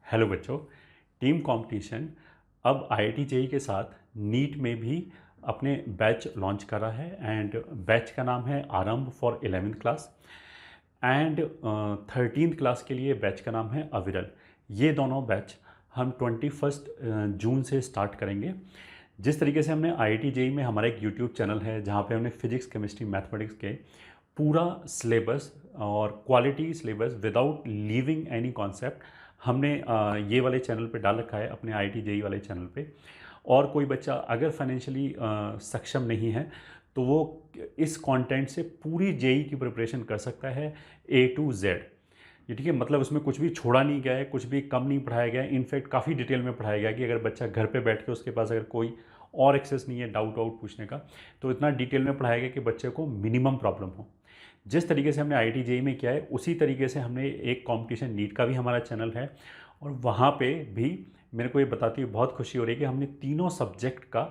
Hello बच्चों। Team competition अब IIT JEE के साथ नीट में भी अपने बैच लॉन्च कर रहा है एंड बैच का नाम है आरंभ फॉर 11वीं क्लास एंड 13वीं क्लास के लिए बैच का नाम है अविरल। ये दोनों बैच हम 21 जून से स्टार्ट करेंगे। जिस तरीके से हमने आईआईटी जेईई में हमारा एक यूट्यूब चैनल है जहाँ पे हमने फिजिक्स केमिस्ट्री मैथमेटिक्स के पूरा सिलेबस और quality syllabus without leaving any concept हमने ये वाले चैनल पे डाल रखा है, अपने आईआईटी जेईई वाले चैनल पे। और कोई बच्चा अगर फाइनेंशियली सक्षम नहीं है तो वो इस कंटेंट से पूरी जेईई की प्रिपरेशन कर सकता है ए टू जेड। ये ठीक है, मतलब उसमें कुछ भी छोड़ा नहीं गया है, कुछ भी कम नहीं पढ़ाया गया है। इनफैक्ट काफ़ी डिटेल में पढ़ाया गया है कि अगर बच्चा घर पे बैठ के उसके पास अगर कोई और एक्सेस नहीं है डाउट वाउट पूछने का, तो इतना डिटेल में पढ़ाया गया कि बच्चे को मिनिमम प्रॉब्लम हो। जिस तरीके से हमने आईआईटी जेईई में किया है उसी तरीके से हमने एक कंपटीशन नीट का भी हमारा चैनल है और वहाँ पे भी मेरे को ये बताते हुए बहुत खुशी हो रही है कि हमने तीनों सब्जेक्ट का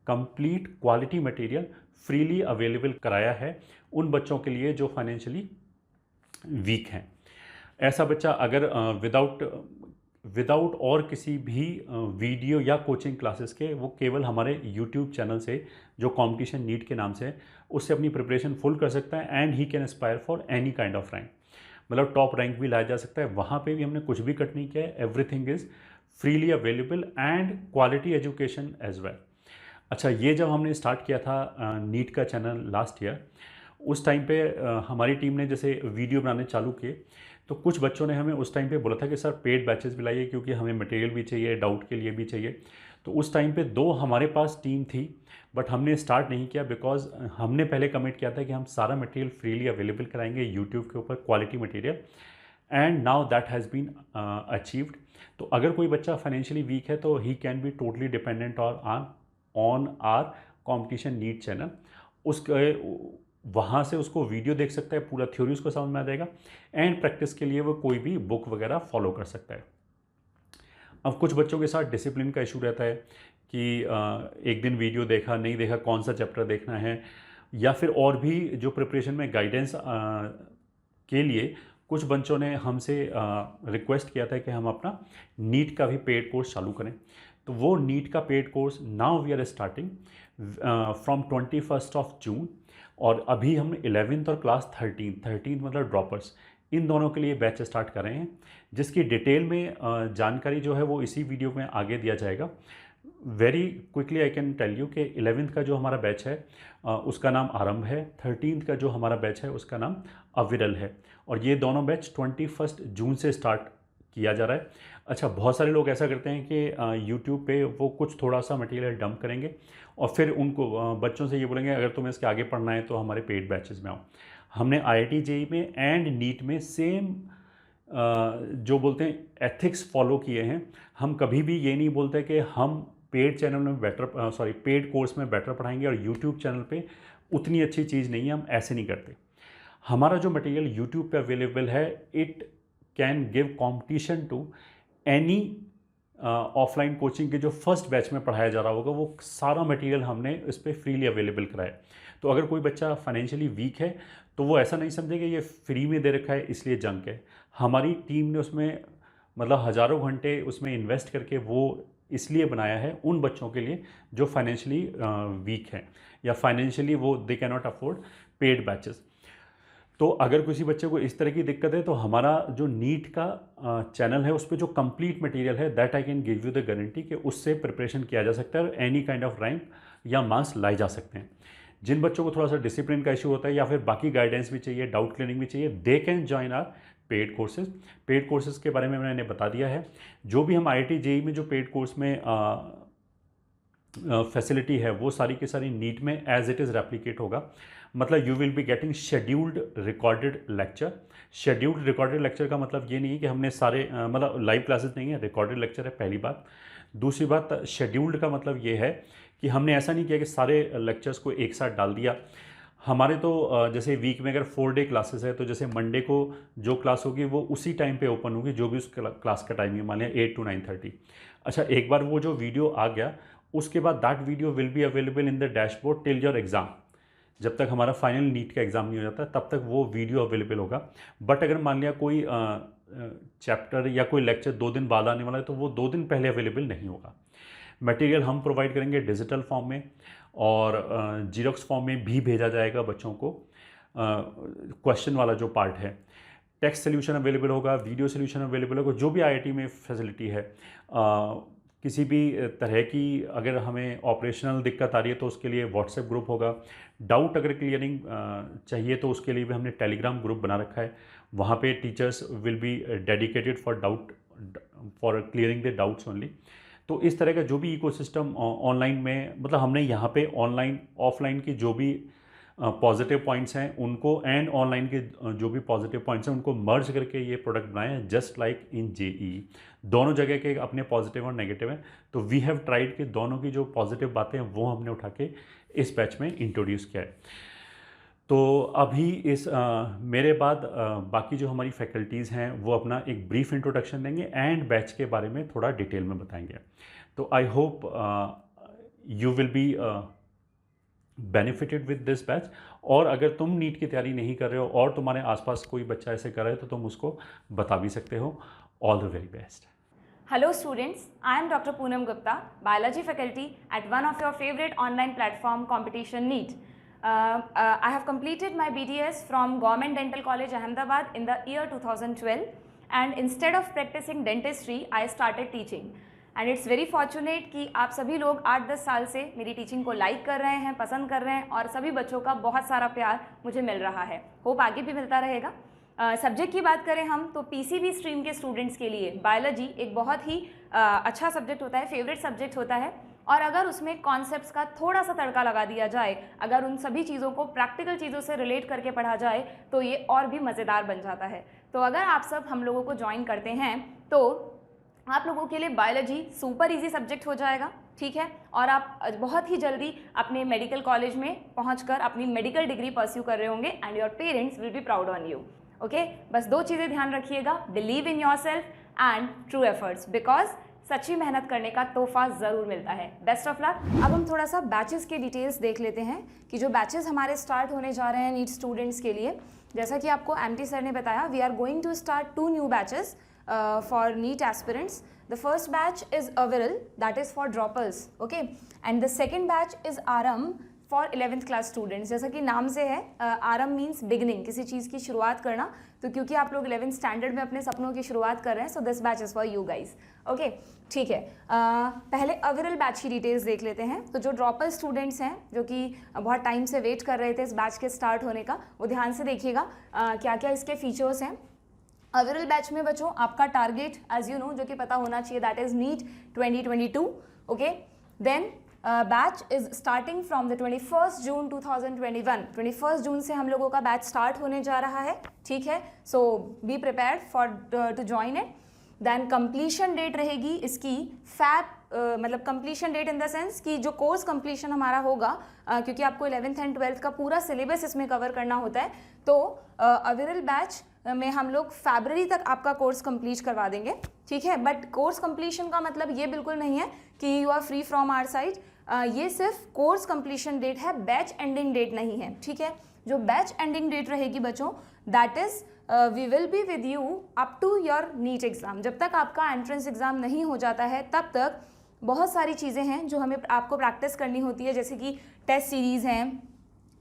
complete quality material freely available कराया है उन बच्चों के लिए जो फाइनेंशियली वीक हैं। ऐसा बच्चा अगर विदाउट और किसी भी वीडियो या कोचिंग क्लासेस के वो केवल हमारे यूट्यूब चैनल से जो कंपटीशन नीट के नाम से है उससे अपनी प्रिपरेशन फुल कर सकता है and he can Aspire for any kind of rank, मतलब टॉप रैंक भी लाया जा सकता है। वहाँ पे भी हमने कुछ भी कट नहीं किया है, everything is freely available and quality education as well. अच्छा, ये जब हमने स्टार्ट किया था नीट का चैनल लास्ट ईयर, उस टाइम पे हमारी टीम ने जैसे वीडियो बनाने चालू किए तो कुछ बच्चों ने हमें उस टाइम पे बोला था कि सर पेड बैचेस भी लाइए क्योंकि हमें मटेरियल भी चाहिए, डाउट के लिए भी चाहिए। तो उस टाइम पे दो हमारे पास टीम थी बट हमने स्टार्ट नहीं किया बिकॉज हमने पहले कमिट किया था कि हम सारा मटेरियल फ्रीली अवेलेबल कराएंगे यूट्यूब के ऊपर, quality material, and now that has been achieved. तो अगर कोई बच्चा फाइनेंशियली वीक है तो he can be totally dependent on our competition NEET channel. उसके वहाँ से उसको वीडियो देख सकता है, पूरा थ्योरी उसको समझ में आ जाएगा एंड प्रैक्टिस के लिए वो कोई भी बुक वगैरह फॉलो कर सकता है। अब कुछ बच्चों के साथ डिसिप्लिन का इशू रहता है कि एक दिन वीडियो देखा नहीं देखा, कौन सा चैप्टर देखना है, या फिर और भी जो प्रिपरेशन में गाइडेंस के लिए कुछ बच्चों ने हमसे रिक्वेस्ट किया था कि हम अपना नीट का भी पेड कोर्स चालू करें। तो वो नीट का paid course now we are starting from 21 June, और अभी हम 11th और क्लास 13th मतलब ड्रॉपर्स, इन दोनों के लिए बैच स्टार्ट कर रहे हैं जिसकी डिटेल में जानकारी जो है वो इसी वीडियो में आगे दिया जाएगा। Very quickly I can tell you कि 11th का जो हमारा बैच है उसका नाम आरंभ है, 13th का जो हमारा बैच है उसका नाम अविरल है, और ये दोनों बैच 21 जून से स्टार्ट किया जा रहा है। अच्छा, बहुत सारे लोग ऐसा करते हैं कि यूट्यूब पे वो कुछ थोड़ा सा मटेरियल डंप करेंगे और फिर उनको बच्चों से ये बोलेंगे अगर तुम्हें इसके आगे पढ़ना है तो हमारे पेड बैचेस में आओ। हमने आईआईटी जेईई में एंड नीट में सेम जो बोलते हैं एथिक्स फॉलो किए हैं। हम कभी भी ये नहीं बोलते कि हम पेड चैनल में पेड कोर्स में बेटर पढ़ाएंगे और यूट्यूब चैनल पे उतनी अच्छी चीज़ नहीं है, हम ऐसे नहीं करते। हमारा जो मटेरियल यूट्यूब पे अवेलेबल है it can give competition to any offline coaching के जो फर्स्ट बैच में पढ़ाया जा रहा होगा, वो सारा मटेरियल हमने इस पर फ्रीली अवेलेबल कराया। तो अगर कोई बच्चा फाइनेंशियली वीक है तो वो ऐसा नहीं समझे कि ये फ्री में दे रखा है इसलिए जंक है। हमारी टीम ने उसमें मतलब हज़ारों घंटे उसमें इन्वेस्ट करके वो इसलिए बनाया है उन बच्चों के लिए जो फाइनेंशियली वीक हैं या फाइनेंशियली वो they can not afford paid batches. तो अगर किसी बच्चे को इस तरह की दिक्कत है तो हमारा जो नीट का चैनल है उस पर जो कंप्लीट मटेरियल है that I can give you the guarantee कि उससे प्रिपरेशन किया जा सकता है और एनी काइंड ऑफ रैंक या मार्क्स लाए जा सकते हैं। जिन बच्चों को थोड़ा सा डिसिप्लिन का इशू होता है या फिर बाकी गाइडेंस भी चाहिए, डाउट क्लियरिंग भी चाहिए, they can join are paid courses. Paid courses के बारे में मैंने बता दिया है। जो भी हम आईआईटी जेईई में जो पेड कोर्स में फैसिलिटी है वो सारी की सारी नीट में एज इट इज़ रेप्लिकेट होगा। मतलब you will be getting scheduled recorded lecture. Scheduled recorded lecture का मतलब ये नहीं है कि हमने सारे मतलब लाइव क्लासेस नहीं है, रिकॉर्डेड लेक्चर है, पहली बात। दूसरी बात, शेड्यूल्ड का मतलब ये है कि हमने ऐसा नहीं किया कि सारे लेक्चर्स को एक साथ डाल दिया। हमारे तो जैसे वीक में अगर 4 डे क्लासेस है तो जैसे मंडे को जो क्लास होगी वो उसी टाइम पे ओपन होगी जो भी उस क्लास का टाइम है, मान लिया 8 to 9:30। अच्छा, एक बार वो जो वीडियो आ गया उसके बाद that video will be available in the dashboard till your exam. जब तक हमारा फाइनल नीट का एग्ज़ाम नहीं हो जाता तब तक वो वीडियो अवेलेबल होगा। बट अगर मान लिया कोई चैप्टर या कोई लेक्चर 2 दिन बाद आने वाला है तो वो 2 दिन पहले अवेलेबल नहीं होगा। मटेरियल हम प्रोवाइड करेंगे डिजिटल फॉर्म में और जीरोक्स फॉर्म में भी भेजा जाएगा बच्चों को। क्वेश्चन वाला जो पार्ट है, टेक्स्ट सोल्यूशन अवेलेबल होगा, वीडियो सोल्यूशन अवेलेबल होगा, जो भी आईआईटी में फैसिलिटी है। किसी भी तरह की अगर हमें ऑपरेशनल दिक्कत आ रही है तो उसके लिए व्हाट्सएप ग्रुप होगा। डाउट अगर क्लियरिंग चाहिए तो उसके लिए भी हमने टेलीग्राम ग्रुप बना रखा है। वहाँ पे teachers will be dedicated for clearing the doubts only. तो इस तरह का जो भी इकोसिस्टम ऑनलाइन में, मतलब हमने यहाँ पे ऑनलाइन ऑफलाइन की जो भी पॉजिटिव पॉइंट्स हैं उनको एंड ऑनलाइन के जो भी पॉजिटिव पॉइंट्स हैं उनको मर्ज करके ये प्रोडक्ट बनाए हैं, जस्ट लाइक इन जेईई। दोनों जगह के अपने पॉजिटिव और नेगेटिव हैं, तो वी हैव ट्राइड कि दोनों की जो पॉजिटिव बातें हैं वो हमने उठा के इस बैच में इंट्रोड्यूस किया है। तो अभी इस मेरे बाद बाकी जो हमारी फैकल्टीज़ हैं वो अपना एक ब्रीफ इंट्रोडक्शन देंगे एंड बैच के बारे में थोड़ा डिटेल में बताएंगे। तो I hope you will be benefited with this batch. और अगर तुम नीट की तैयारी नहीं कर रहे हो और तुम्हारे आसपास कोई बच्चा ऐसे कर रहा है तो तुम उसको बता भी सकते हो। All the very best. Hello students, I am Dr. Poonam Gupta, Biology faculty at one of your favorite online platform competition NEET. I have completed my BDS from Government Dental College Ahmedabad in the year 2012, and instead of practicing dentistry, I started teaching. And it's very fortunate कि आप सभी लोग 8-10 साल से मेरी teaching को like कर रहे हैं, पसंद कर रहे हैं और सभी बच्चों का बहुत सारा प्यार मुझे मिल रहा है। होप आगे भी मिलता रहेगा। सब्जेक्ट की बात करें हम तो पीसीबी स्ट्रीम के स्टूडेंट्स के लिए बायोलॉजी एक बहुत ही अच्छा सब्जेक्ट होता है, फेवरेट सब्जेक्ट होता है। और अगर उसमें कॉन्सेप्ट्स का थोड़ा सा तड़का लगा दिया जाए, अगर उन सभी चीज़ों को प्रैक्टिकल चीज़ों से रिलेट करके पढ़ा जाए तो ये और भी मज़ेदार बन जाता है। तो अगर आप सब हम लोगों को ज्वाइन करते हैं तो आप लोगों के लिए बायोलॉजी सुपर इजी सब्जेक्ट हो जाएगा, ठीक है। और आप बहुत ही जल्दी अपने मेडिकल कॉलेज में पहुंचकर अपनी मेडिकल डिग्री परस्यू कर रहे होंगे and your parents will be proud on you. Okay, बस 2 चीज़ें ध्यान रखिएगा, believe in your self and true efforts, because सच्ची मेहनत करने का तोहफा ज़रूर मिलता है। Best of luck. अब हम थोड़ा सा बैचेस के डिटेल्स देख लेते हैं कि जो बैचेस हमारे स्टार्ट होने जा रहे हैं नीट स्टूडेंट्स के लिए। जैसा कि आपको एमटी सर ने बताया, we are going to start 2 new batches for NEET aspirants. The first batch is Aviral, that is for droppers, okay, and the second batch is Aram for 11th class students. जैसा कि नाम से है, आरम means beginning, किसी चीज़ की शुरुआत करना। तो क्योंकि आप लोग 11th स्टैंडर्ड में अपने सपनों की शुरुआत कर रहे हैं, so this batch is for you guys. Okay, ठीक है। पहले अविरल बैच की डिटेल्स देख लेते हैं। तो जो ड्रॉपर स्टूडेंट्स हैं जो कि बहुत टाइम से वेट कर रहे थे इस बैच के स्टार्ट होने का, वो ध्यान से देखिएगा क्या क्या इसके फीचर्स हैं। अविरल बैच में बच्चों आपका टारगेट एज यू नो जो कि पता होना चाहिए, that is NEET 2022। Okay, then batch is starting from the 21 June 2021। 21 June से हम लोगों का बैच स्टार्ट होने जा रहा है, ठीक है। So be prepared for to join it. Then completion date रहेगी इसकी फैब मतलब completion date in the sense कि जो कोर्स कंप्लीशन हमारा होगा, क्योंकि आपको 11th एंड 12th का पूरा सिलेबस इसमें कवर करना होता है, तो अविरल बैच में हम लोग फरवरी तक आपका कोर्स कंप्लीट करवा देंगे, ठीक है। बट कोर्स कंप्लीशन का मतलब ये बिल्कुल नहीं है कि you are free from our side. ये सिर्फ कोर्स कंप्लीशन डेट है, बैच एंडिंग डेट नहीं है, ठीक है। जो बैच एंडिंग डेट रहेगी बच्चों, that is we will be with you up to your NEET exam. जब तक आपका एंट्रेंस एग्ज़ाम नहीं हो जाता है तब तक बहुत सारी चीज़ें हैं जो हमें आपको प्रैक्टिस करनी होती है, जैसे कि टेस्ट सीरीज़ हैं,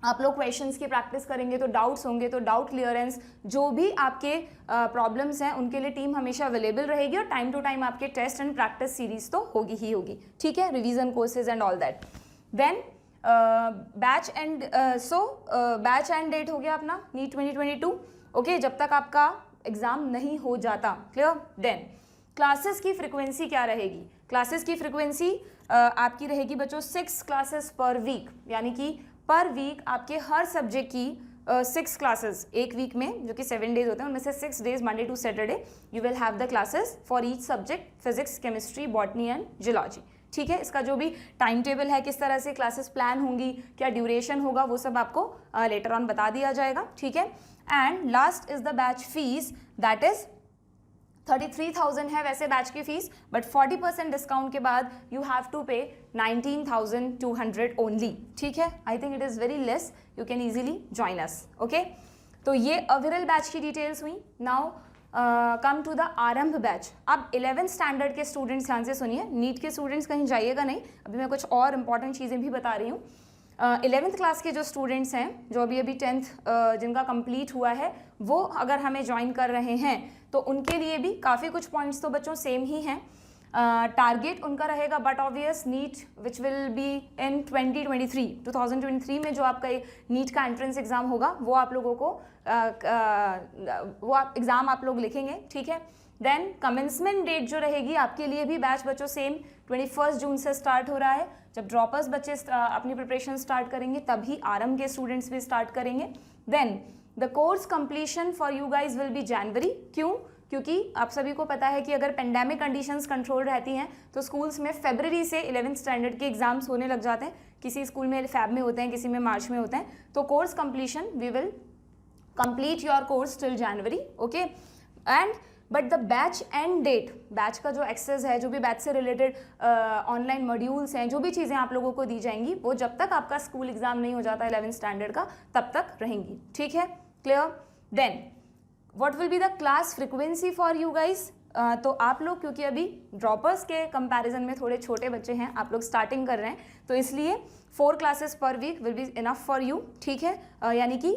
आप लोग क्वेश्चंस की प्रैक्टिस करेंगे तो डाउट्स होंगे, तो डाउट क्लियरेंस, जो भी आपके प्रॉब्लम्स हैं उनके लिए टीम हमेशा अवेलेबल रहेगी और टाइम टू टाइम आपके टेस्ट एंड प्रैक्टिस सीरीज तो होगी ही होगी, ठीक है, revision courses and all that. Then batch end batch end date हो गया अपना नीट 2022, ओके, जब तक आपका एग्ज़ाम नहीं हो जाता, क्लियर। देन क्लासेस की फ्रिक्वेंसी क्या रहेगी? क्लासेस की फ्रिक्वेंसी आपकी रहेगी बच्चों 6 क्लासेस पर वीक, यानी कि पर वीक आपके हर सब्जेक्ट की 6 क्लासेस एक वीक में, जो कि 7 डेज होते हैं, उनमें से 6 days Monday to Saturday you will have the classes for each subject, physics, chemistry, botany and geology, ठीक है। इसका जो भी टाइम टेबल है, किस तरह से क्लासेस प्लान होंगी, क्या ड्यूरेशन होगा, वो सब आपको लेटर ऑन बता दिया जाएगा, ठीक है। And last is the batch fees, that is 33,000 है वैसे बैच की फीस, बट 40% डिस्काउंट के बाद यू हैव टू पे 19,200 ओनली, ठीक है। I think it is very less, you can easily join us, okay. तो ये अविरल बैच की डिटेल्स हुई। नाउ कम टू द आरंभ बैच। अब 11th स्टैंडर्ड के स्टूडेंट्स ध्यान से सुनिए, नीट के स्टूडेंट्स कहीं जाइएगा नहीं, अभी मैं कुछ और इंपॉर्टेंट चीज़ें भी बता रही हूँ। 11th क्लास के जो स्टूडेंट्स हैं, जो अभी 10th जिनका कंप्लीट हुआ है, वो अगर हमें ज्वाइन कर रहे हैं तो उनके लिए भी काफ़ी कुछ पॉइंट्स तो बच्चों सेम ही हैं। टारगेट उनका रहेगा but obvious NEET which will be in 2023 में जो आपका नीट का एंट्रेंस एग्ज़ाम होगा वो आप लोगों को वो एग्ज़ाम आप लोग लिखेंगे, ठीक है। देन कमेंसमेंट डेट जो रहेगी आपके लिए भी बैच बच्चों सेम 21 जून से स्टार्ट हो रहा है। जब ड्रॉपर्स बच्चे अपनी प्रिपरेशन स्टार्ट करेंगे तभी आरंभ के स्टूडेंट्स भी स्टार्ट करेंगे। Then the course completion for you guys will be January. क्यों? क्योंकि आप सभी को पता है कि अगर पेंडेमिक कंडीशंस कंट्रोल रहती हैं तो स्कूल्स में फरवरी से 11th स्टैंडर्ड के एग्जाम्स होने लग जाते हैं। किसी स्कूल में फैब में होते हैं, किसी में मार्च में होते हैं। तो course completion we will complete your course till January, okay. And but the batch end date, batch का जो एक्सेस है, जो भी बैच से रिलेटेड ऑनलाइन मॉड्यूल्स हैं, जो भी चीज़ें आप लोगों को दी जाएंगी वो जब तक आपका स्कूल एग्जाम नहीं हो जाता 11th स्टैंडर्ड का तब तक रहेंगी, ठीक है, clear. Then what will be the class frequency for you guys. तो आप लोग क्योंकि अभी ड्रॉपर्स के कंपैरिजन में थोड़े छोटे बच्चे हैं, आप लोग स्टार्टिंग कर रहे हैं, तो इसलिए 4 classes per week will be enough for you, ठीक है। यानी कि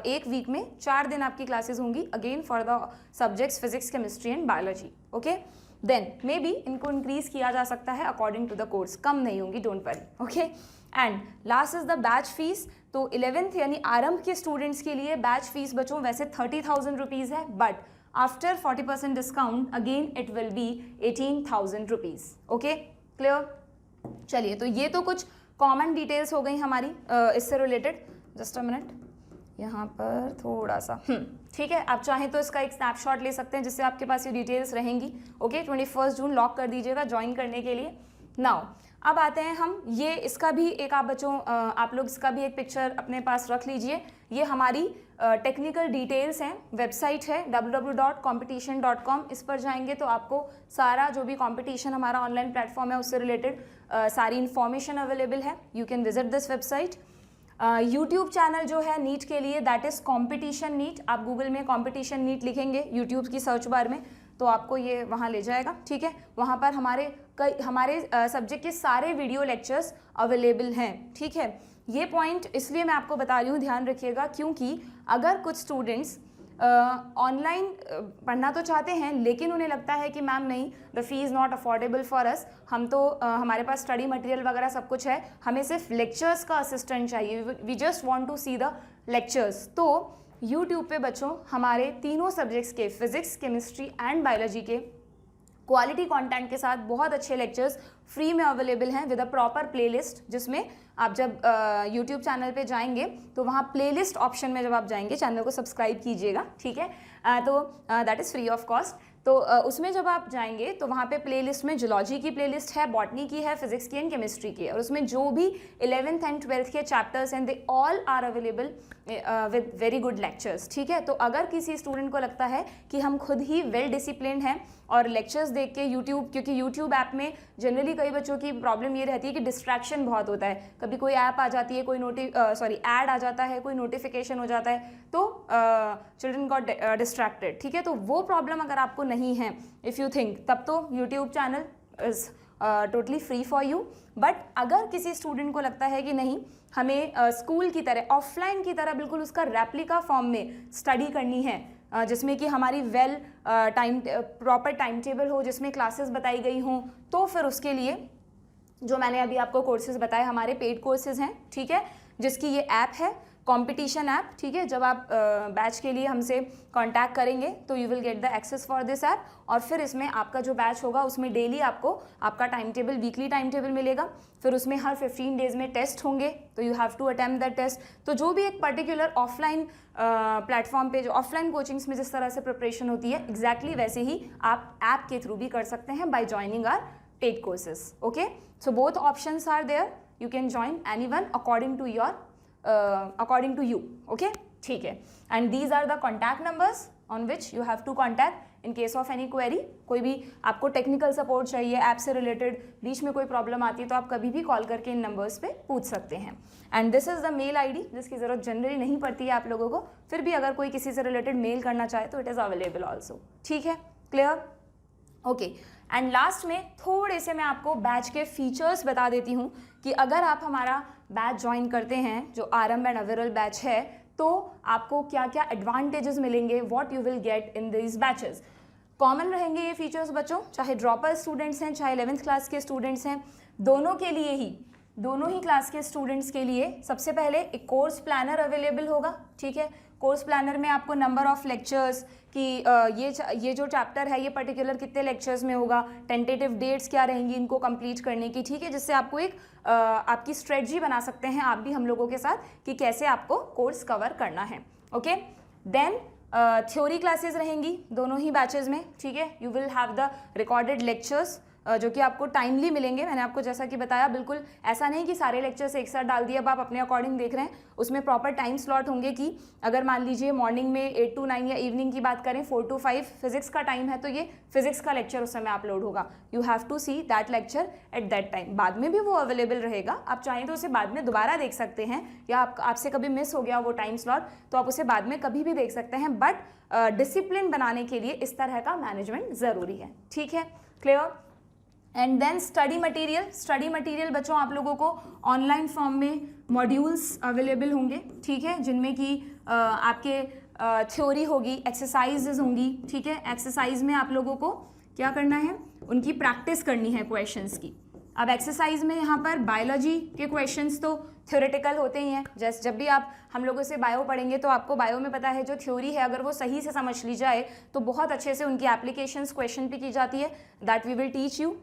एक वीक में 4 दिन आपकी क्लासेस होंगी again for the subjects physics, chemistry and biology, okay. Then may be इनको इंक्रीज किया जा सकता है अकॉर्डिंग टू द कोर्स, कम नहीं होंगी, don't worry, okay. And last is the batch fees. तो 11th यानी आरंभ के स्टूडेंट्स के लिए बैच फीस बच्चों वैसे 30,000 रुपीज़ है, but after 40% discount again it will be 18,000 rupees, okay, clear. चलिए, तो ये तो कुछ कॉमन डिटेल्स हो गई हमारी इससे रिलेटेड। जस्ट अ मिनट, यहाँ पर थोड़ा सा ठीक है। आप चाहें तो इसका एक स्नैपशॉट ले सकते हैं जिससे आपके पास ये डिटेल्स रहेंगी, ओके। 21 जून लॉक कर दीजिएगा ज्वाइन करने के लिए। नाउ अब आते हैं हम, ये इसका भी एक आप बच्चों आप लोग इसका भी एक पिक्चर अपने पास रख लीजिए। ये हमारी टेक्निकल डिटेल्स हैं, वेबसाइट है www.competition.com। इस पर जाएंगे तो आपको सारा जो भी कंपटीशन हमारा ऑनलाइन प्लेटफॉर्म है उससे रिलेटेड सारी इन्फॉर्मेशन अवेलेबल है। You can visit this website. YouTube channel जो है नीट के लिए दैट इज़ कॉम्पिटिशन नीट। आप गूगल में कॉम्पिटिशन नीट लिखेंगे यूट्यूब की सर्च बार में तो आपको ये वहाँ ले जाएगा, ठीक है। वहाँ पर हमारे सब्जेक्ट के सारे वीडियो लेक्चर्स अवेलेबल हैं, ठीक है। ये पॉइंट इसलिए मैं आपको बता रही हूँ, ध्यान रखिएगा, क्योंकि अगर कुछ स्टूडेंट्स ऑनलाइन पढ़ना तो चाहते हैं लेकिन उन्हें लगता है कि मैम नहीं, the fee is not affordable for us, हम तो हमारे पास स्टडी मटेरियल वगैरह सब कुछ है, हमें सिर्फ लेक्चर्स का असिस्टेंट चाहिए, we just want to see the lectures. तो यूट्यूब पे बच्चों हमारे तीनों सब्जेक्ट्स के फिजिक्स, केमिस्ट्री एंड बायोलॉजी के क्वालिटी कंटेंट के साथ बहुत अच्छे लेक्चर्स फ्री में अवेलेबल हैं विद अ प्रॉपर प्लेलिस्ट, जिसमें आप जब यूट्यूब चैनल पे जाएंगे तो वहाँ प्लेलिस्ट ऑप्शन में जब आप जाएंगे, चैनल को सब्सक्राइब कीजिएगा, ठीक है। तो that is free of cost. तो उसमें जब आप जाएंगे तो वहाँ पे प्लेलिस्ट में जूलॉजी की प्लेलिस्ट है, बॉटनी की है, फिजिक्स की एंड केमिस्ट्री की है, और उसमें जो भी 11th एंड 12th के चैप्टर्स हैं they all are available with very good lectures, ठीक है। तो अगर किसी स्टूडेंट को लगता है कि हम खुद ही वेल डिसिप्लिन हैं और लेक्चर्स देख के यूट्यूब, क्योंकि यूट्यूब ऐप में जनरली कई बच्चों की प्रॉब्लम ये रहती है कि डिस्ट्रैक्शन बहुत होता है, कभी कोई ऐप आ जाती है, कोई ऐड आ जाता है, कोई नोटिफिकेशन हो जाता है, तो चिल्ड्रन गॉट डिस्ट्रैक्टेड, ठीक है। तो वो प्रॉब्लम अगर आपको नहीं है, इफ़ यू थिंक, तब तो YouTube channel is totally free for you. But अगर किसी स्टूडेंट को लगता है कि नहीं, हमें स्कूल की तरह, ऑफलाइन की तरह बिल्कुल उसका रेप्लिका फॉर्म में स्टडी करनी है, जिसमें कि हमारी प्रॉपर टाइम टेबल हो, जिसमें क्लासेस बताई गई हों, तो फिर उसके लिए जो मैंने अभी आपको कोर्सेज बताए हमारे पेड कोर्सेज हैं, ठीक है, जिसकी ये ऐप है कॉम्पिटिशन ऐप, ठीक है। जब आप बैच के लिए हमसे कांटेक्ट करेंगे तो you will get the access for this app, और फिर इसमें आपका जो बैच होगा उसमें डेली आपको आपका time table, weekly time table मिलेगा, फिर उसमें हर 15 डेज में टेस्ट होंगे, तो you have to attempt that test. तो जो भी एक पर्टिकुलर ऑफलाइन प्लेटफॉर्म पे, जो ऑफलाइन कोचिंग्स में जिस तरह से प्रिपरेशन होती है, एग्जैक्टली वैसे ही आप ऐप के थ्रू भी कर सकते हैं by joining our paid courses, okay. So both options are there, you can join anyone according to you, okay, ठीक है। And these are the contact numbers on which you have to contact in case of any query. कोई भी आपको technical support चाहिए, app से related बीच में कोई problem आती है तो आप कभी भी कॉल करके इन नंबर्स पे पूछ सकते हैं. And this is the mail ID जिसकी ज़रूरत जनरली नहीं पड़ती है आप लोगों को, फिर भी अगर कोई किसी से रिलेटेड मेल करना चाहे तो इट इज़ अवेलेबल ऑल्सो. ठीक है, क्लियर? ओके. एंड लास्ट में थोड़े से मैं आपको बैच के फीचर्स बता देती हूँ कि अगर आप हमारा बैच ज्वाइन करते हैं जो आरंभ एंड अविरल बैच है तो आपको क्या क्या एडवांटेजेस मिलेंगे, what you will get in this batches. Common रहेंगे ये फीचर्स बच्चों, चाहे ड्रॉपर स्टूडेंट्स हैं चाहे 11th क्लास के स्टूडेंट्स हैं, दोनों ही क्लास के स्टूडेंट्स के लिए सबसे पहले एक कोर्स प्लानर अवेलेबल होगा. ठीक है, कोर्स प्लानर में आपको नंबर ऑफ लेक्चर्स कि ये जो चैप्टर है ये पर्टिकुलर कितने लेक्चर्स में होगा, टेंटेटिव डेट्स क्या रहेंगी इनको कंप्लीट करने की. ठीक है, जिससे आपको एक आपकी स्ट्रेटजी बना सकते हैं आप भी हम लोगों के साथ कि कैसे आपको कोर्स कवर करना है. ओके, देन थ्योरी क्लासेस रहेंगी दोनों ही बैचेस में. ठीक है, you will have the recorded lectures जो कि आपको टाइमली मिलेंगे. मैंने आपको जैसा कि बताया, बिल्कुल ऐसा नहीं कि सारे लेक्चर्स एक साथ डाल दिए अब आप अपने अकॉर्डिंग देख रहे हैं. उसमें प्रॉपर टाइम स्लॉट होंगे कि अगर मान लीजिए मॉर्निंग में 8 to 9 या इवनिंग की बात करें 4 to 5 फिजिक्स का टाइम है तो ये फिजिक्स का लेक्चर उस समय अपलोड होगा. You have to see that lecture at that time. बाद में भी वो अवेलेबल रहेगा, आप चाहें तो उसे बाद में दोबारा देख सकते हैं, या आपसे कभी मिस हो गया वो टाइम स्लॉट तो आप उसे बाद में कभी भी देख सकते हैं. बट डिसिप्लिन बनाने के लिए इस तरह का मैनेजमेंट ज़रूरी है. ठीक है, clear? And then study material बच्चों आप लोगों को ऑनलाइन फॉर्म में मॉड्यूल्स अवेलेबल होंगे. ठीक है, जिनमें कि आपके थ्योरी होगी, एक्सरसाइजेज होंगी. ठीक है, एक्सरसाइज में आप लोगों को क्या करना है, उनकी प्रैक्टिस करनी है क्वेश्चंस की. अब एक्सरसाइज में यहाँ पर बायोलॉजी के क्वेश्चंस तो थ्योरेटिकल होते ही हैं. जैसे जब भी आप हम लोगों से बायो पढ़ेंगे तो आपको बायो में पता है जो थ्योरी है अगर वो सही से समझ ली जाए तो बहुत अच्छे से उनकी एप्लीकेशंस क्वेश्चन पे की जाती है. That we will teach you.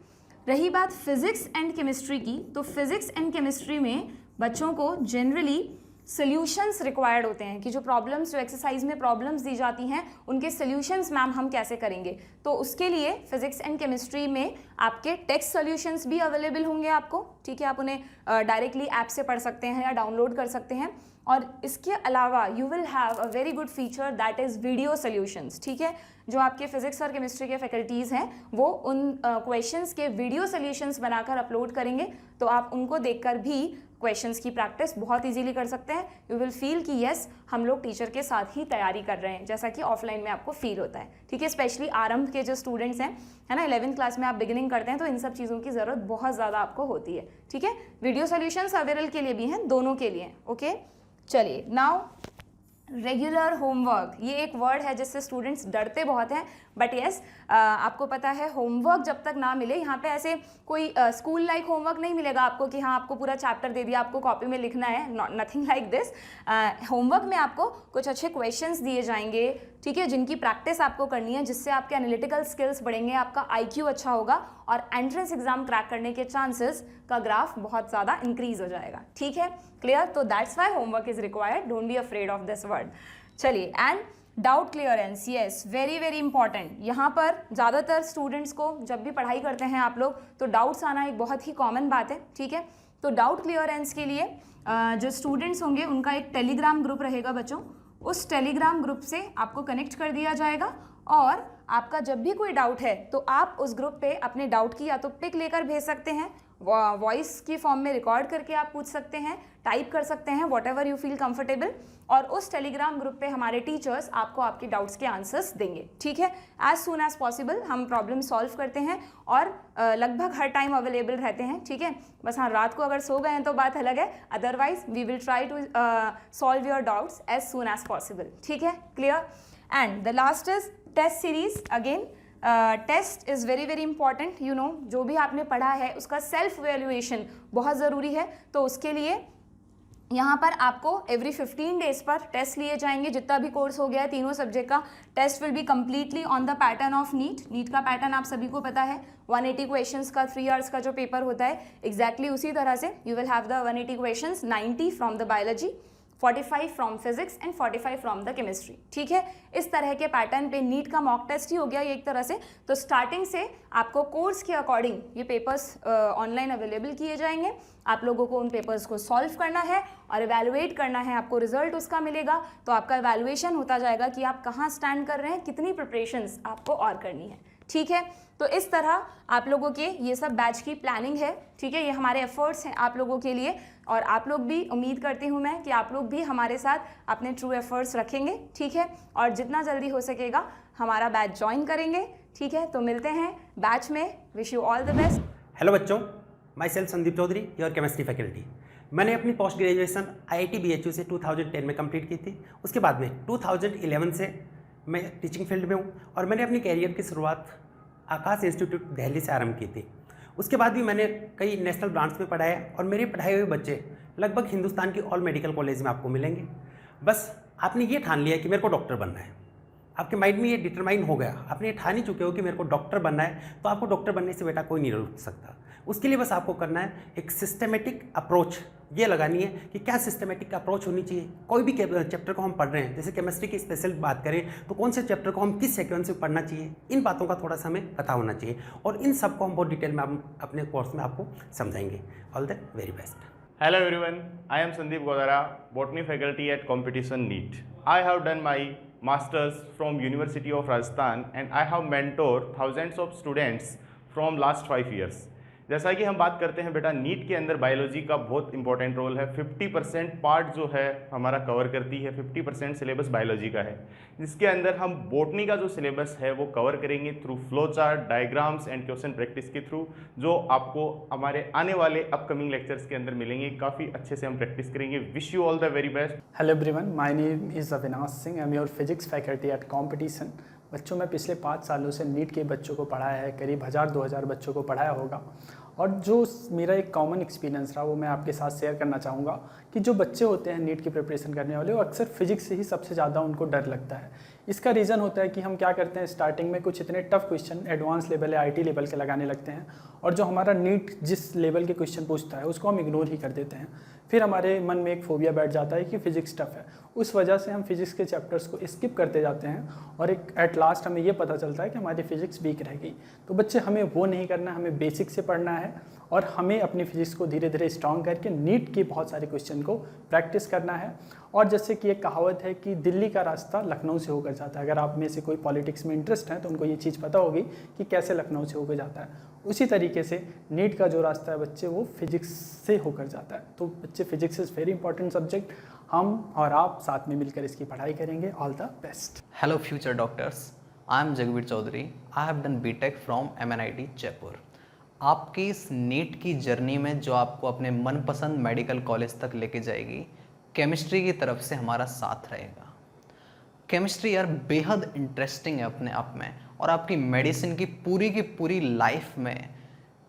रही बात फिजिक्स एंड केमिस्ट्री की, तो फिजिक्स एंड केमिस्ट्री में बच्चों को जनरली सोल्यूशंस रिक्वायर्ड होते हैं कि जो प्रॉब्लम्स, जो एक्सरसाइज में प्रॉब्लम्स दी जाती हैं उनके सोल्यूशंस मैम हम कैसे करेंगे. तो उसके लिए फिजिक्स एंड केमिस्ट्री में आपके टेक्स्ट सोल्यूशंस भी अवेलेबल होंगे आपको. ठीक है, आप उन्हें डायरेक्टली ऐप से पढ़ सकते हैं या डाउनलोड कर सकते हैं. और इसके अलावा you will have a very good feature that is video solutions. ठीक है, जो आपके फिजिक्स और केमिस्ट्री के फैकल्टीज़ हैं वो उन क्वेश्चंस के वीडियो सोल्यूशंस बनाकर अपलोड करेंगे तो आप उनको देखकर भी क्वेश्चंस की प्रैक्टिस बहुत इजीली कर सकते हैं. यू विल फील कि येस हम लोग टीचर के साथ ही तैयारी कर रहे हैं, जैसा कि ऑफलाइन में आपको फील होता है. ठीक है, स्पेशली आरंभ के जो स्टूडेंट्स हैं, है ना, 11th क्लास में आप बिगिनिंग करते हैं तो इन सब चीज़ों की ज़रूरत बहुत ज़्यादा आपको होती है. ठीक है, वीडियो सोल्यूशंस अवेलेबल के लिए भी हैं, दोनों के लिए. ओके, चलिए नाउ रेगुलर होमवर्क. ये एक वर्ड है जिससे स्टूडेंट्स डरते बहुत हैं, बट येस आपको पता है होमवर्क जब तक ना मिले, यहाँ पे ऐसे कोई स्कूल लाइक होमवर्क नहीं मिलेगा आपको कि हाँ आपको पूरा चैप्टर दे दिया आपको कॉपी में लिखना है. Nothing like this. होमवर्क में आपको कुछ अच्छे क्वेश्चंस दिए जाएंगे. ठीक है, जिनकी प्रैक्टिस आपको करनी है, जिससे आपके एनालिटिकल स्किल्स बढ़ेंगे, आपका IQ अच्छा होगा और एंट्रेंस एग्जाम क्रैक करने के चांसेस का ग्राफ बहुत ज़्यादा इंक्रीज हो जाएगा. ठीक है, क्लियर? तो that's why homework is required. Don't be afraid of this word. चलिए, and doubt clearance, yes very very important. यहाँ पर ज़्यादातर स्टूडेंट्स को जब भी पढ़ाई करते हैं आप लोग तो डाउट्स आना एक बहुत ही कॉमन बात है. ठीक है, तो डाउट क्लियरेंस के लिए जो स्टूडेंट्स होंगे उनका एक टेलीग्राम ग्रुप रहेगा बच्चों. उस टेलीग्राम ग्रुप से आपको कनेक्ट कर दिया जाएगा और आपका जब भी कोई डाउट है तो आप उस ग्रुप पे अपने डाउट की या तो पिक लेकर भेज सकते हैं, वॉइस की फॉर्म में रिकॉर्ड करके आप पूछ सकते हैं, टाइप कर सकते हैं, what ever you feel comfortable. और उस टेलीग्राम ग्रुप पे हमारे टीचर्स आपको आपके डाउट्स के आंसर्स देंगे. ठीक है, एज सून एज पॉसिबल हम प्रॉब्लम सॉल्व करते हैं और लगभग हर टाइम अवेलेबल रहते हैं. ठीक है, बस हाँ रात को अगर सो गए हैं तो बात अलग है, otherwise we will try to solve your doubts as soon as possible. ठीक है, clear? And the last is test series. Again test is very very important. You know, जो भी आपने पढ़ा है उसका सेल्फ वैल्यूएशन बहुत ज़रूरी है. तो उसके लिए यहाँ पर आपको एवरी 15 डेज पर टेस्ट लिए जाएंगे. जितना भी कोर्स हो गया है तीनों सब्जेक्ट का test will be completely on the pattern of NEET का पैटर्न आप सभी को पता है. 180 क्वेश्चंस का 3 आवर्स का जो पेपर होता है एग्जैक्टली उसी तरह से you will have the 180 questions, 90 from the biology, 45 from physics and 45 from the chemistry. ठीक है, इस तरह के पैटर्न पे नीट का मॉक टेस्ट ही हो गया ये एक तरह से। तो स्टार्टिंग से आपको कोर्स के अकॉर्डिंग ये पेपर्स ऑनलाइन अवेलेबल किए जाएंगे। आप लोगों को उन पेपर्स को सॉल्व करना है और इवैल्यूएट करना है, आपको रिजल्ट उसका मिलेगा। तो आपका इवैल्यूएशन होता जाएगा कि आप कहाँ स्टैंड कर रहे हैं, कितनी प्रिपरेशंस आपको और करनी है। ठीक है, तो इस तरह आप लोगों के ये सब बैच की प्लानिंग है। ठीक है, ये हमारे एफर्ट्स हैं आप लोगों के लिए, और आप लोग भी, उम्मीद करती हूँ मैं कि आप लोग भी हमारे साथ अपने ट्रू एफर्ट्स रखेंगे। ठीक है, और जितना जल्दी हो सकेगा हमारा बैच ज्वाइन करेंगे। ठीक है, तो मिलते हैं बैच में। Wish you all the best. Hello बच्चों, myself Sandeep Chaudhary, your chemistry faculty. मैंने अपनी पोस्ट ग्रेजुएशन IIT BHU से 2010 में कंप्लीट की थी। उसके बाद में 2011 से मैं टीचिंग फील्ड में हूँ और मैंने अपनी कैरियर की शुरुआत आकाश इंस्टीट्यूट दिल्ली से आरंभ की थी। उसके बाद भी मैंने कई नेशनल ब्रांच में पढ़ाया और मेरे पढ़ाए हुए बच्चे लगभग हिंदुस्तान की ऑल मेडिकल कॉलेज में आपको मिलेंगे। बस आपने ये ठान लिया कि मेरे को डॉक्टर बनना है, आपके माइंड में ये डिटरमाइन हो गया, आपने ये ठान ही चुके हो कि मेरे को डॉक्टर बनना है, तो आपको डॉक्टर बनने से बेटा कोई नहीं रोक सकता। उसके लिए बस आपको करना है एक सिस्टमेटिक अप्रोच ये लगानी है कि क्या सिस्टमेटिक अप्रोच होनी चाहिए। कोई भी चैप्टर को हम पढ़ रहे हैं, जैसे केमिस्ट्री की स्पेशल बात करें तो कौन से चैप्टर को हम किस सीक्वेंस में पढ़ना चाहिए, इन बातों का थोड़ा सा हमें पता होना चाहिए और इन सब को हम बहुत डिटेल में हम अपने कोर्स में आपको समझाएंगे। All the very best. Hello everyone, I am Sandeep Godara, Botany faculty at Competition NEET. I have done my masters from University of Rajasthan and I have mentored thousands of students from last 5 years. जैसा कि हम बात करते हैं बेटा, NEET के अंदर biology का बहुत इंपॉर्टेंट रोल है। 50% पार्ट जो है हमारा कवर करती है, 50% सिलेबस बायोलॉजी का है, जिसके अंदर हम बॉटनी का जो सिलेबस है वो कवर करेंगे through flow chart, diagrams and question practice के थ्रू, जो आपको हमारे आने वाले अपकमिंग लेक्चर्स के अंदर मिलेंगे। काफ़ी अच्छे से हम प्रैक्टिस करेंगे। Wish you all the very best. Hello everyone, my name is Avinash Singh, I am your physics faculty at competition. बच्चों, मैं पिछले 5 सालों से नीट के बच्चों को पढ़ाया है, करीब 1000-2000 बच्चों को पढ़ाया होगा। और जो मेरा एक कॉमन एक्सपीरियंस रहा वो मैं आपके साथ शेयर करना चाहूँगा कि जो बच्चे होते हैं नीट की प्रिपरेशन करने वाले, वो अक्सर फिजिक्स से ही सबसे ज़्यादा उनको डर लगता है। इसका रीज़न होता है कि हम क्या करते हैं, स्टार्टिंग में कुछ इतने टफ क्वेश्चन एडवांस लेवल या IT लेवल के लगाने लगते हैं और जो हमारा नीट जिस लेवल के क्वेश्चन पूछता है उसको हम इग्नोर ही कर देते हैं। फिर हमारे मन में एक फोबिया बैठ जाता है कि फिजिक्स टफ है, उस वजह से हम फिजिक्स के चैप्टर्स को स्किप करते जाते हैं और एक एट लास्ट हमें ये पता चलता है कि हमारी फिजिक्स वीक रह गई। तो बच्चे, हमें वो नहीं करना, हमें बेसिक से पढ़ना है और हमें अपनी फिजिक्स को धीरे धीरे स्ट्रॉन्ग करके नीट के बहुत सारे क्वेश्चन को प्रैक्टिस करना है। और जैसे कि एक कहावत है कि दिल्ली का रास्ता लखनऊ से होकर जाता है। अगर आप में से कोई पॉलिटिक्स में इंटरेस्ट है तो उनको ये चीज़ पता होगी कि कैसे लखनऊ से होकर जाता है। उसी तरीके से नीट का जो रास्ता है बच्चे, वो फिजिक्स से होकर जाता है। तो बच्चे, physics is very important subject. हम और आप साथ में मिलकर इसकी पढ़ाई करेंगे। All the best. Hello future doctors, I am Jagvir Chaudhary. I have done BTech from MNIT Jaipur. आपकी इस नीट की जर्नी में जो आपको अपने मनपसंद मेडिकल कॉलेज तक लेके जाएगी, केमिस्ट्री की तरफ से हमारा साथ रहेगा। केमिस्ट्री यार बेहद इंटरेस्टिंग है अपने आप में, और आपकी मेडिसिन की पूरी लाइफ में,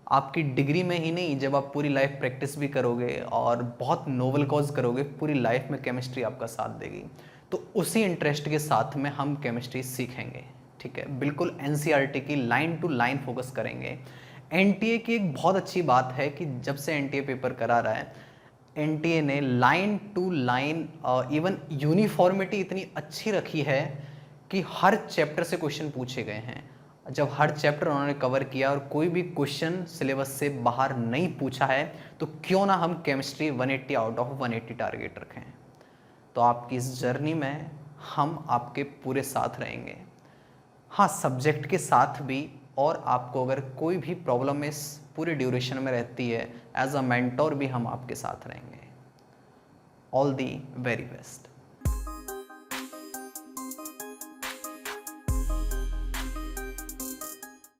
आपकी डिग्री में ही नहीं, जब आप पूरी लाइफ प्रैक्टिस भी करोगे और बहुत नोवेल कॉज करोगे, पूरी लाइफ में केमिस्ट्री आपका साथ देगी। तो उसी इंटरेस्ट के साथ में हम केमिस्ट्री सीखेंगे। ठीक है, बिल्कुल NCERT की लाइन टू लाइन फोकस करेंगे। NTA की एक बहुत अच्छी बात है कि जब से NTA पेपर करा रहा है, NTA ने line to line even uniformity इतनी अच्छी रखी है कि हर चैप्टर से क्वेश्चन पूछे गए हैं। जब हर चैप्टर उन्होंने कवर किया और कोई भी क्वेश्चन सिलेबस से बाहर नहीं पूछा है, तो क्यों ना हम केमिस्ट्री 180 आउट ऑफ 180 टारगेट रखें। तो आपकी इस जर्नी में हम आपके पूरे साथ रहेंगे। हाँ, सब्जेक्ट के साथ भी, और आपको अगर कोई भी प्रॉब्लम इस पूरी ड्यूरेशन में रहती है, एज अ मेंटोर भी हम आपके साथ रहेंगे। All the very best.